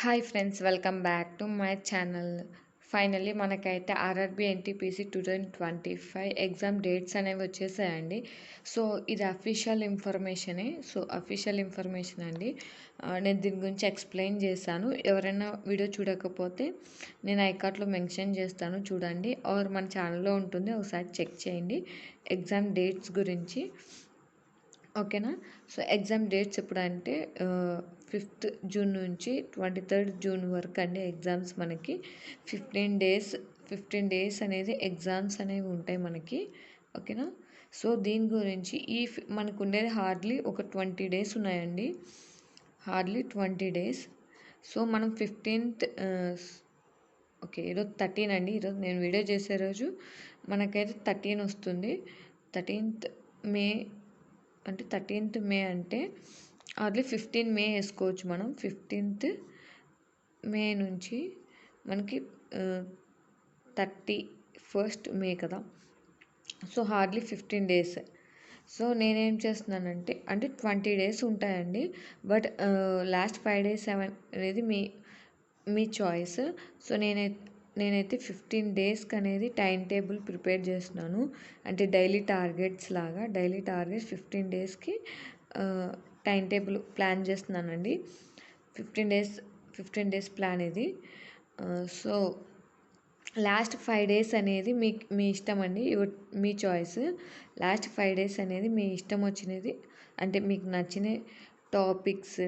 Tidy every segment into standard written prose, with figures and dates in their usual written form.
Hi friends, welcome back to my channel. Finally మనకైతే RRB NTPC 2025 exam dates అనేవి వచ్చేసాయండి. So ఇది official ఇన్ఫర్మేషనే. Official information అండి. నేను దీని గురించి ఎక్స్ప్లెయిన్ చేశాను. ఎవరైనా వీడియో చూడకపోతే నేను ఐకార్ట్లో మెన్షన్ చేస్తాను, చూడండి. ఆర్ మన ఛానల్లో ఉంటుంది, ఒకసారి చెక్ చేయండి ఎగ్జామ్ డేట్స్ గురించి. ఓకేనా. సో ఎగ్జామ్ డేట్స్ ఎప్పుడంటే 5th జూన్ నుంచి 23rd జూన్ వరకు అండి ఎగ్జామ్స్ మనకి. 15 డేస్ అనేది ఎగ్జామ్స్ అనేవి ఉంటాయి మనకి. ఓకేనా. సో దీని గురించి మనకు ఉండేది హార్డ్లీ ఒక 20 డేస్ ఉన్నాయండి, హార్డ్లీ 20 డేస్. సో మనం 15th ఓకే, ఈరోజు 13 అండి. ఈరోజు నేను వీడియో చేసే రోజు మనకైతే 13 వస్తుంది. 13th మే అంటే 13th మే అంటే హార్డ్లీ 15 మే వేసుకోవచ్చు మనం. 15th మే నుంచి మనకి 31st మే కదా. So hardly 15 days. సో నేనేం చేస్తున్నానంటే 20 డేస్ ఉంటాయండి. బట్ లాస్ట్ 5 days 7 అనేది మీ చాయిస్. సో నేనైతే 15 డేస్కి అనేది టైం టేబుల్ ప్రిపేర్ చేస్తున్నాను. అంటే డైలీ టార్గెట్స్ లాగా, డైలీ టార్గెట్స్ 15 డేస్కి టైం టేబుల్ ప్లాన్ చేస్తున్నానండి. 15 డేస్ ప్లాన్ ఇది. సో లాస్ట్ 5 డేస్ అనేది మీ ఇష్టం అండి, మీ చాయిస్. లాస్ట్ 5 డేస్ అనేది మీ ఇష్టం వచ్చినది, అంటే మీకు నచ్చిన టాపిక్స్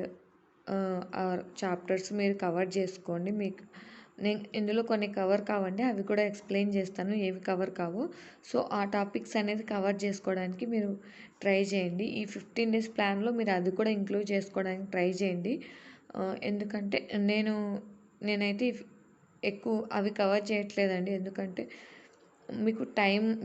చాప్టర్స్ మీరు కవర్ చేసుకోండి. నేను ఇందులో కొన్ని కవర్ కావండి, అవి కూడా ఎక్స్ప్లెయిన్ చేస్తాను ఏవి కవర్ కావో. సో ఆ టాపిక్స్ అనేది కవర్ చేసుకోవడానికి మీరు ట్రై చేయండి. ఈ 15 డేస్ ప్లాన్లో మీరు అది కూడా ఇంక్లూడ్ చేసుకోవడానికి ట్రై చేయండి. ఎందుకంటే నేనైతే ఎక్కువ అవి కవర్ చేయట్లేదండి, ఎందుకంటే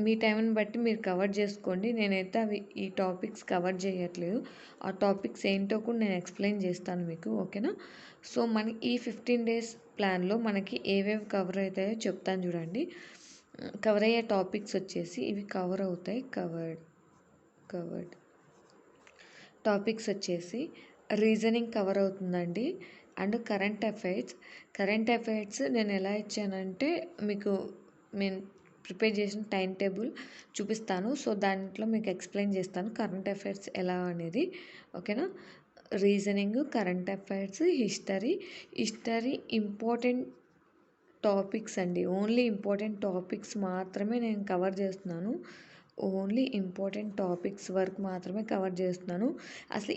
మీ టైంని బట్టి మీరు కవర్ చేసుకోండి. నేనైతే ఈ టాపిక్స్ కవర్ చేయట్లేదు. ఆ టాపిక్స్ ఏంటో కూడా నేను ఎక్స్ప్లెయిన్ చేస్తాను మీకు. ఓకేనా. సో ఈ 15 డేస్ ప్లాన్లో మనకి ఏవేవి కవర్ అవుతాయో చెప్తాను, చూడండి. కవర్ అయ్యే టాపిక్స్ వచ్చేసి ఇవి కవర్ అవుతాయి. కవర్డ్ టాపిక్స్ వచ్చేసి రీజనింగ్ కవర్ అవుతుందండి, అండ్ కరెంట్ అఫైర్స్ నేను ఎలా ఇచ్చానంటే మీకు ప్రిపేర్ చేసిన టైం టేబుల్ చూపిస్తాను. సో దాంట్లో మీకు ఎక్స్ప్లెయిన్ చేస్తాను కరెంట్ అఫైర్స్ ఎలా అనేది. ఓకేనా. Reasoning, current affairs, history important topics అండి. ఓన్లీ ఇంపార్టెంట్ టాపిక్స్ మాత్రమే నేను కవర్ చేస్తున్నాను. ఓన్లీ ఇంపార్టెంట్ టాపిక్స్ వరకు మాత్రమే కవర్ చేస్తున్నాను. అసలు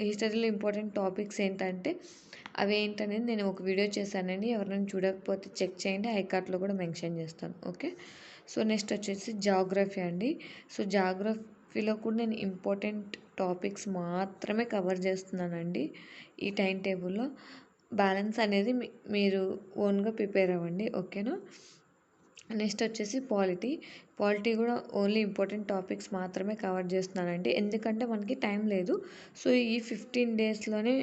హిస్టరీలో ఇంపార్టెంట్ టాపిక్స్ ఏంటంటే అవి ఏంటనేది నేను ఒక వీడియో చేశానండి. ఎవరైనా చూడకపోతే చెక్ చేయండి, ఐకార్ట్లో కూడా మెన్షన్ చేస్తాను. ఓకే. సో నెక్స్ట్ వచ్చేసి జాగ్రఫీ అండి. సో జాగ్రఫీలో కూడా నేను ఇంపార్టెంట్ టాపిక్స్ మాత్రమే కవర్ చేస్తున్నానండి ఈ టైం టేబుల్లో. బ్యాలెన్స్ అనేది మీరు ఓన్గా ప్రిపేర్ అవ్వండి. ఓకేనా. నెక్స్ట్ వచ్చేసి పాలిటీ కూడా ఓన్లీ ఇంపార్టెంట్ టాపిక్స్ మాత్రమే కవర్ చేస్తున్నానండి, ఎందుకంటే మనకి టైం లేదు. సో ఈ 15 డేస్లోనే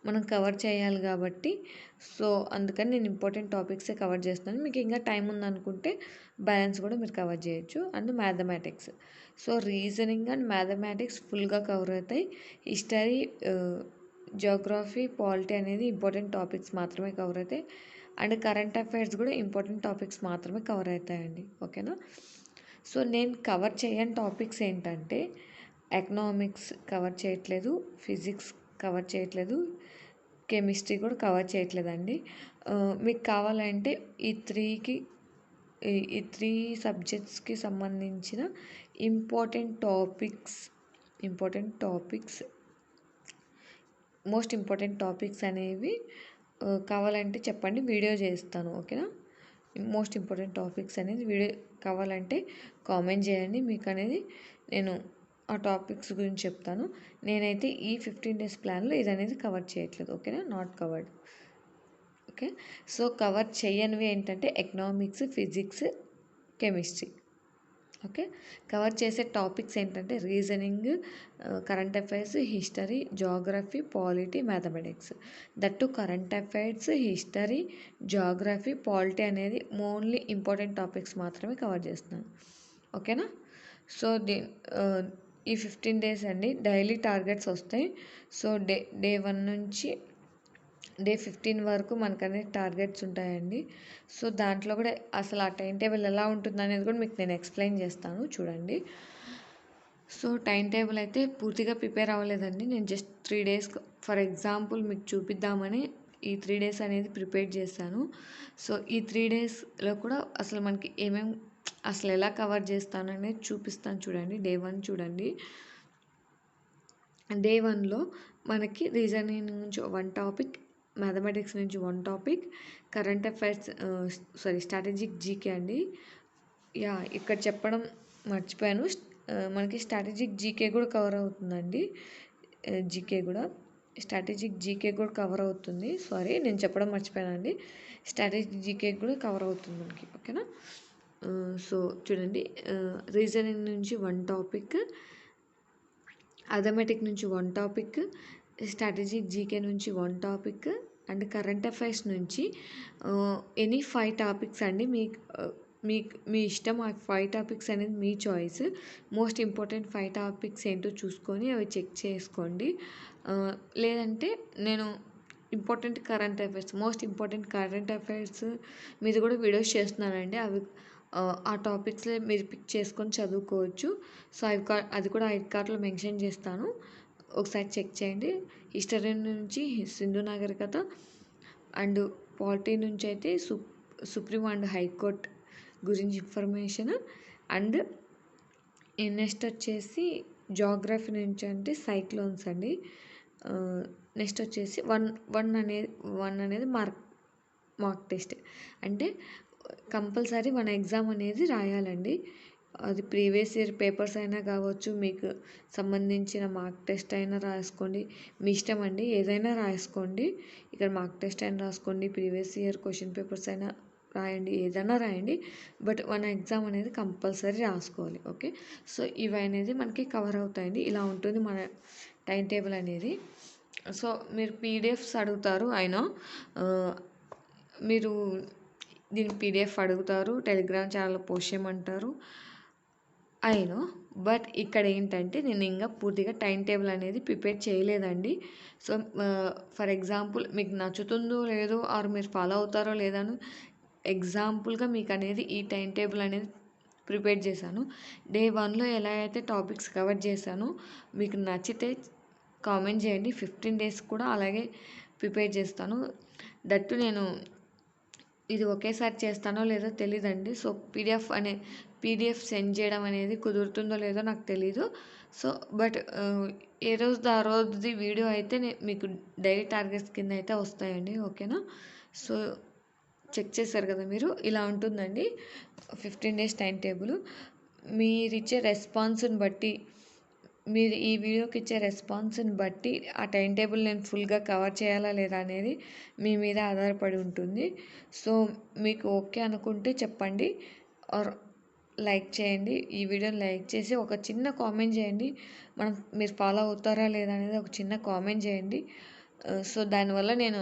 మనం కవర్ చేయాలి కాబట్టి, సో అందుకని నేను ఇంపార్టెంట్ టాపిక్సే కవర్ చేస్తున్నాను. మీకు ఇంకా టైం ఉందనుకుంటే బ్యాలెన్స్ కూడా మీరు కవర్ చేయొచ్చు. And mathematics. So reasoning and mathematics ఫుల్గా కవర్ అవుతాయి. హిస్టరీ, జియోగ్రఫీ, పాలిటీ అనేది ఇంపార్టెంట్ టాపిక్స్ మాత్రమే కవర్ అవుతాయి. అండ్ కరెంట్ అఫైర్స్ కూడా ఇంపార్టెంట్ టాపిక్స్ మాత్రమే కవర్ అవుతాయండి. ఓకేనా. సో నేను కవర్ చేయని టాపిక్స్ ఏంటంటే ఎకనామిక్స్ కవర్ చేయట్లేదు, ఫిజిక్స్ కవర్ చేయట్లేదు, కెమిస్ట్రీ కూడా కవర్ చేయట్లేదండి. మీకు కావాలంటే ఈ త్రీ సబ్జెక్ట్స్కి సంబంధించిన important topics most important topics అనేవి కావాలంటే చెప్పండి, వీడియో చేస్తాను. ఓకేనా. మోస్ట్ ఇంపార్టెంట్ టాపిక్స్ అనేది వీడియో కావాలంటే కామెంట్ చేయండి, మీకు అనేది నేను ఆ టాపిక్స్ గురించి చెప్తాను. నేనైతే ఈ 15 డేస్ ప్లాన్లో ఇది అనేది కవర్ చేయట్లేదు. ఓకేనా. Not covered. Okay. So cover చేయనివి ఏంటంటే economics, physics, chemistry. Okay. Cover చేసే టాపిక్స్ ఏంటంటే reasoning, current affairs, history, geography, polity, mathematics. That current affairs, history, geography, polity అనేది ఓన్లీ ఇంపార్టెంట్ టాపిక్స్ మాత్రమే కవర్ చేస్తున్నాను. ఓకేనా. సో ఈ 15 డేస్ అండి డైలీ టార్గెట్స్ వస్తాయి. సో డే 1 నుంచి డే 15 వరకు మనకనేది టార్గెట్స్ ఉంటాయండి. సో, దాంట్లో కూడా అసలు ఆ టైం టేబుల్ ఎలా ఉంటుందనేది కూడా మీకు నేను ఎక్స్‌ప్లెయిన్ చేస్తాను చూడండి. సో, టైం టేబుల్ అయితే పూర్తిగా ప్రిపేర్ అవ్వలేదండి. నేను జస్ట్ 3 డేస్ ఫర్ ఎగ్జాంపుల్ మీకు చూపిద్దామని ఈ 3 డేస్ అనేది ప్రిపేర్ చేశాను. సో, ఈ 3 డేస్‌లో కూడా అసలు మనకి అసలు ఎలా కవర్ చేస్తాననేది చూపిస్తాను చూడండి. డే 1 చూడండి. డే 1లో మనకి రీజనింగ్ నుంచి 1 టాపిక్, మ్యాథమెటిక్స్ నుంచి 1 topic, current affairs strategic GK అండి. ఇక్కడ చెప్పడం మర్చిపోయాను. మనకి స్ట్రాటజిక్ జీకే కూడా కవర్ అవుతుందండి. స్ట్రాటజిక్ జీకే కూడా కవర్ అవుతుంది. సారీ, నేను చెప్పడం మర్చిపోయానండి. స్ట్రాటజిక్ జీకే కూడా కవర్ అవుతుంది మనకి. ఓకేనా? సో, చూడండి, రీజనింగ్ నుంచి 1 టాపిక్, అథమెటిక్ నుంచి 1 టాపిక్, స్ట్రాటజిక్ జీకే నుంచి 1 టాపిక్ అండ్ కరెంట్ అఫైర్స్ నుంచి ఎనీ 5 టాపిక్స్ అండి. మీ ఇష్టం. ఆ 5 టాపిక్స్ అనేది మీ చాయిస్. మోస్ట్ ఇంపార్టెంట్ 5 టాపిక్స్ ఏంటో చూసుకొని అవి చెక్ చేసుకోండి. లేదంటే నేను మోస్ట్ ఇంపార్టెంట్ కరెంట్ అఫైర్స్ మీద కూడా వీడియోస్ చేస్తున్నానండి. అవి ఆ టాపిక్స్లో మీరు పిక్ చేసుకొని చదువుకోవచ్చు. సో, అది కూడా ఐ కార్డ్లో మెన్షన్ చేస్తాను, ఒకసారి చెక్ చేయండి. హిస్టరీ నుంచి సింధు నాగరికత అండ్ పాలిటీ నుంచి అయితే సుప్రీం అండ్ హైకోర్ట్ గురించి ఇన్ఫర్మేషన్ అండ్ నెక్స్ట్ వచ్చేసి జాగ్రఫీ నుంచి అంటే సైక్లోన్స్ అండి. నెక్స్ట్ వచ్చేసి వన్ అనేది మార్క్ టెస్ట్. అంటే కంపల్సరీ 1 ఎగ్జామ్ అనేది రాయాలండి. అది ప్రీవియస్ ఇయర్ పేపర్స్ అయినా కావచ్చు, మీకు సంబంధించిన మార్క్ టెస్ట్ అయినా రాసుకోండి, మీ ఇష్టం అండి, ఏదైనా రాసుకోండి. ఇక్కడ మార్క్ టెస్ట్ అయినా రాసుకోండి, ప్రీవియస్ ఇయర్ క్వశ్చన్ పేపర్స్ అయినా రాయండి, ఏదైనా రాయండి. బట్ 1 ఎగ్జామ్ అనేది కంపల్సరీ రాసుకోవాలి. ఓకే? సో, ఇవి అనేది మనకి కవర్ అవుతాయండి. ఇలా ఉంటుంది మన టైం టేబుల్ అనేది. సో, మీరు పీడిఎఫ్స్ అడుగుతారు. అయినా మీరు దీని పీడిఎఫ్ అడుగుతారు, టెలిగ్రామ్ ఛానల్లో పోస్ట్ చేయమంటారు. అయినో బట్ ఇక్కడ ఏంటంటే నేను ఇంకా పూర్తిగా టైం టేబుల్ అనేది ప్రిపేర్ చేయలేదండి. సో, ఫర్ ఎగ్జాంపుల్ మీకు నచ్చుతుందో లేదో ఆర్ మీరు ఫాలో అవుతారో లేదని ఎగ్జాంపుల్గా మీకు అనేది ఈ టైం టేబుల్ అనేది ప్రిపేర్ చేశాను. డే 1లో ఎలా అయితే టాపిక్స్ కవర్ చేశానో మీకు నచ్చితే కామెంట్ చేయండి. 15 డేస్ కూడా అలాగే ప్రిపేర్ చేస్తాను. దట్టు నేను ఇది ఒకేసారి చేస్తానో లేదో తెలీదండి. సో, పీడిఎఫ్ సెండ్ చేయడం అనేది కుదురుతుందో లేదో నాకు తెలీదు. సో, బట్ ఏ రోజుది ఆ రోజుది వీడియో అయితే మీకు డైలీ టార్గెట్స్ కింద అయితే వస్తాయండి. ఓకేనా? సో, చెక్ చేశారు కదా మీరు. ఇలా ఉంటుందండి 15 డేస్ టైం టేబుల్. మీరిచ్చే రెస్పాన్స్ని బట్టి, మీరు ఈ వీడియోకి ఇచ్చే రెస్పాన్స్ని బట్టి ఆ టైం టేబుల్ నేను ఫుల్గా కవర్ చేయాలా లేదా అనేది మీ మీద ఆధారపడి ఉంటుంది. సో, మీకు ఓకే అనుకుంటే చెప్పండి ఆర్ లైక్ చేయండి. ఈ వీడియోని లైక్ చేసి ఒక చిన్న కామెంట్ చేయండి. మీరు ఫాలో అవుతారా లేదా అనేది ఒక చిన్న కామెంట్ చేయండి. సో, దానివల్ల నేను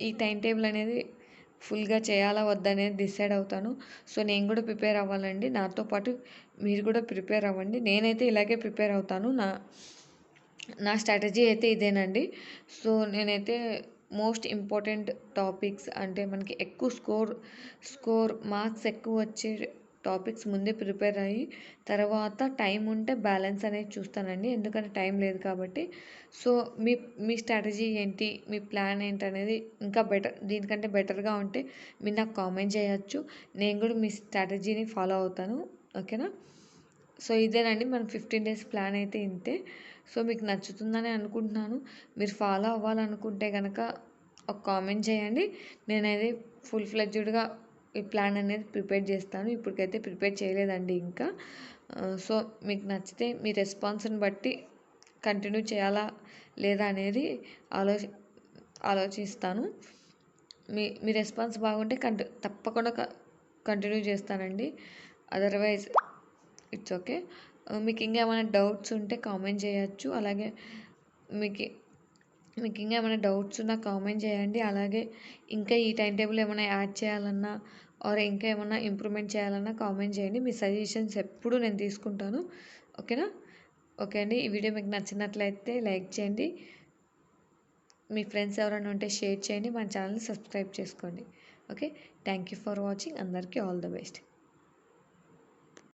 ఈ టైం టేబుల్ అనేది ఫుల్గా చేయాలా వద్దా అనేది డిసైడ్ అవుతాను. సో, నేను కూడా ప్రిపేర్ అవ్వాలండి. నాతో పాటు మీరు కూడా ప్రిపేర్ అవ్వండి. నేనైతే ఇలాగే ప్రిపేర్ అవుతాను. నా స్ట్రాటజీ అయితే ఇదేనండి. సో, నేనైతే మోస్ట్ ఇంపార్టెంట్ టాపిక్స్ అంటే మనకి ఎక్కువ స్కోర్ మార్క్స్ ఎక్కువ వచ్చే టాపిక్స్ ముందే ప్రిపేర్ అయ్యి తర్వాత టైం ఉంటే బ్యాలెన్స్ అనేది చూస్తానండి. ఎందుకంటే టైం లేదు కాబట్టి. సో, మీ స్ట్రాటజీ ఏంటి, మీ ప్లాన్ ఏంటి అనేది ఇంకా దీనికంటే బెటర్గా ఉంటే మీరు నాకు కామెంట్ చేయొచ్చు. నేను కూడా మీ స్ట్రాటజీని ఫాలో అవుతాను. ఓకేనా? సో, ఇదేనండి మన 15 డేస్ ప్లాన్ అయితే ఇంతే. సో, మీకు నచ్చుతుందని అనుకుంటున్నాను. మీరు ఫాలో అవ్వాలనుకుంటే కనుక ఒక కామెంట్ చేయండి. నేనైతే ఫుల్ ఫ్లెడ్జ్డ్గా ఈ ప్లాన్ అనేది ప్రిపేర్ చేస్తాను. ఇప్పటికైతే ప్రిపేర్ చేయలేదండి ఇంకా. సో, మీకు నచ్చితే మీ రెస్పాన్స్ని బట్టి కంటిన్యూ చేయాలా లేదా అనేది ఆలోచిస్తాను. మీ రెస్పాన్స్ బాగుంటే తప్పకుండా కంటిన్యూ చేస్తానండి. Otherwise it's okay. మీకు ఇంకా ఏమైనా డౌట్స్ ఉంటే కామెంట్ చేయొచ్చు. అలాగే మీకు ఇంకా ఏమైనా డౌట్స్ ఉన్నా కామెంట్ చేయండి. అలాగే ఇంకా ఈ టైం టేబుల్ ఏమైనా యాడ్ చేయాలన్నా ఆర్ ఇంకా ఏమైనా ఇంప్రూవ్మెంట్ చేయాలన్నా కామెంట్ చేయండి. మీ సజెషన్స్ ఎప్పుడూ నేను తీసుకుంటాను. ఓకేనా? ఓకే అండి. ఈ వీడియో మీకు నచ్చినట్లయితే లైక్ చేయండి. మీ ఫ్రెండ్స్ ఎవరైనా ఉంటే షేర్ చేయండి, మన ఛానల్ని సబ్స్క్రైబ్ చేసుకోండి. Okay, thank you for watching. అందరికీ ఆల్ ద బెస్ట్.